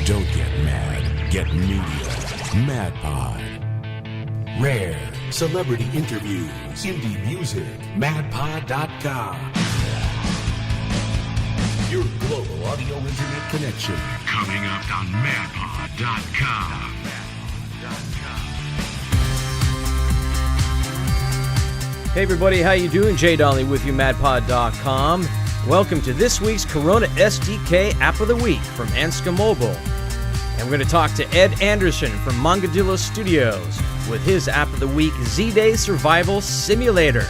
Don't get mad, get media. MadPod. Rare celebrity interviews, indie music, madpod.com. Your global audio internet connection. Coming up on madpod.com. Hey everybody, how you doing? JADonnelly with you, madpod.com. Welcome to this week's CoronaSDk App of the Week from Anska Mobile. And we're going to talk to Ed Anderson from Mongadillo Studios with his App of the Week, ZDay Survival Simulator.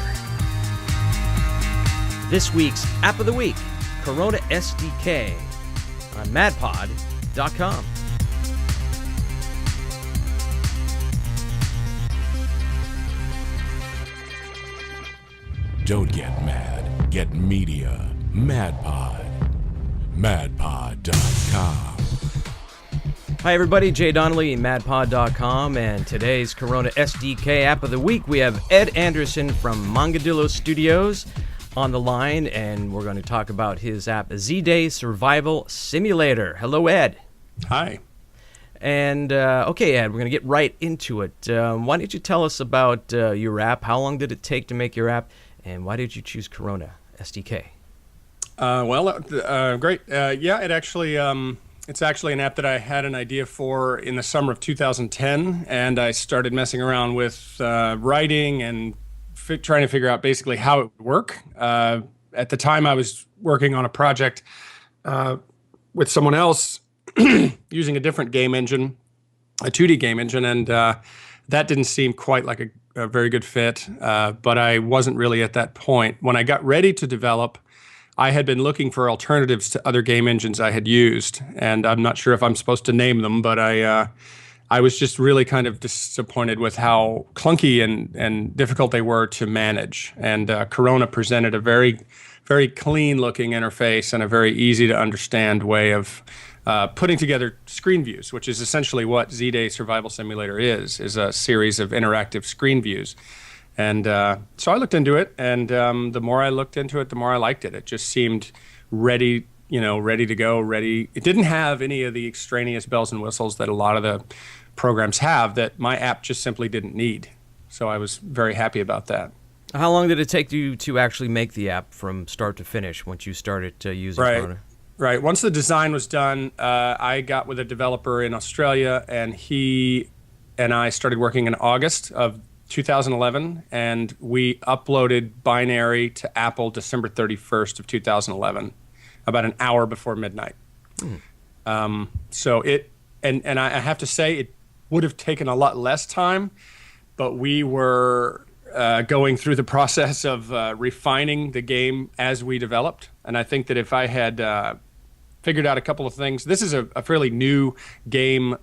This week's App of the Week, CoronaSDk on madpod.com. Don't get mad, get media. MadPod. madpod.com. Hi everybody, JADonnelly, madpod.com, and today's CoronaSDk App of the Week, we have Ed Anderson from Mongadillo Studios on the line, and we're going to talk about his app, ZDay Survival Simulator. Hello, Ed. Hi. And, okay, Ed, we're going to get right into it. Why don't you tell us about your app? How long did it take to make your app? And why did you choose CoronaSDK? Great. Yeah, it's actually an app that I had an idea for in the summer of 2010, and I started messing around with writing and trying to figure out basically how it would work. At the time, I was working on a project with someone else using a different game engine, a 2D game engine, and that didn't seem quite like a very good fit, but I wasn't really at that point. When I got ready to develop, I had been looking for alternatives to other game engines I had used, and I'm not sure if I'm supposed to name them, but I was just really kind of disappointed with how clunky and difficult they were to manage. And Corona presented a very, very clean-looking interface and a very easy-to-understand way of putting together screen views, which is essentially what ZDay Survival Simulator is a series of interactive screen views. And so I looked into it, and the more I looked into it, the more I liked it. It just seemed ready to go, ready. It didn't have any of the extraneous bells and whistles that a lot of the programs have that my app just simply didn't need. So I was very happy about that. How long did it take you to actually make the app from start to finish once you started using Corona? Right. Once the design was done, I got with a developer in Australia, and he and I started working in August of 2011, and we uploaded binary to Apple December 31st of 2011, about an hour before midnight. So it, and I have to say, it would have taken a lot less time, but we were going through the process of refining the game as we developed. And I think that if I had figured out a couple of things, this is a fairly new game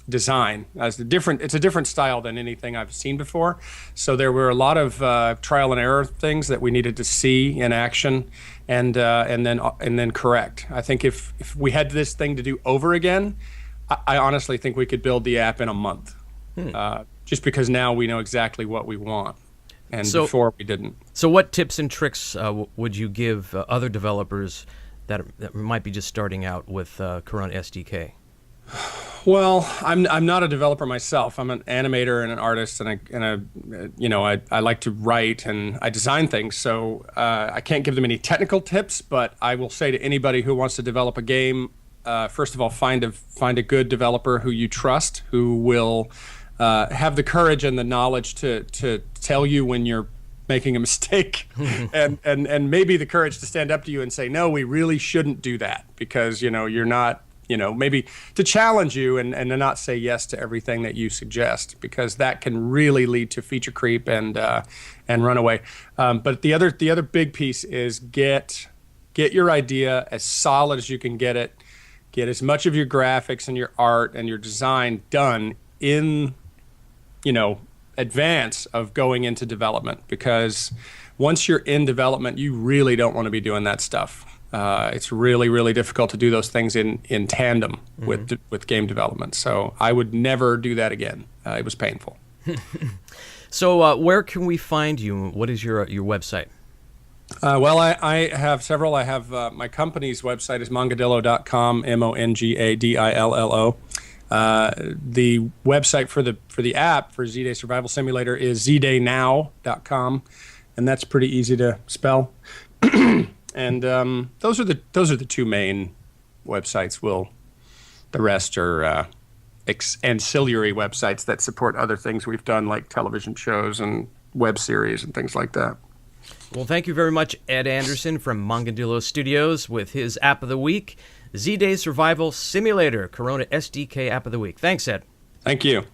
design. It's a different style than anything I've seen before. So there were a lot of trial and error things that we needed to see in action and then correct. I think if we had this thing to do over again, I honestly think we could build the app in a month. Just because now we know exactly what we want, and before we didn't. So what tips and tricks would you give other developers that might be just starting out with CoronaSDK? Well, I'm not a developer myself. I'm an animator and an artist, and I like to write and I design things. So I can't give them any technical tips, but I will say to anybody who wants to develop a game, first of all, find a good developer who you trust, who will have the courage and the knowledge to tell you when you're making a mistake, and maybe the courage to stand up to you and say, no, we really shouldn't do that, because you're not. Maybe to challenge you and to not say yes to everything that you suggest, because that can really lead to feature creep and runaway. But the other big piece is get your idea as solid as you can get it. Get as much of your graphics and your art and your design done in, advance of going into development, because once you're in development, you really don't want to be doing that stuff. It's really, really difficult to do those things in tandem with game development. So I would never do that again. It was painful. So where can we find you? What is your website? Well, I have several. I have my company's website is mongadillo.com, Mongadillo. The website for the app for ZDay Survival Simulator is ZDayNow.com, and that's pretty easy to spell. And those are the two main websites. The rest are ancillary websites that support other things we've done, like television shows and web series and things like that. Well, thank you very much, Ed Anderson from Mongadillo Studios with his App of the Week, ZDay Survival Simulator, Corona SDK App of the Week. Thanks, Ed. Thank you.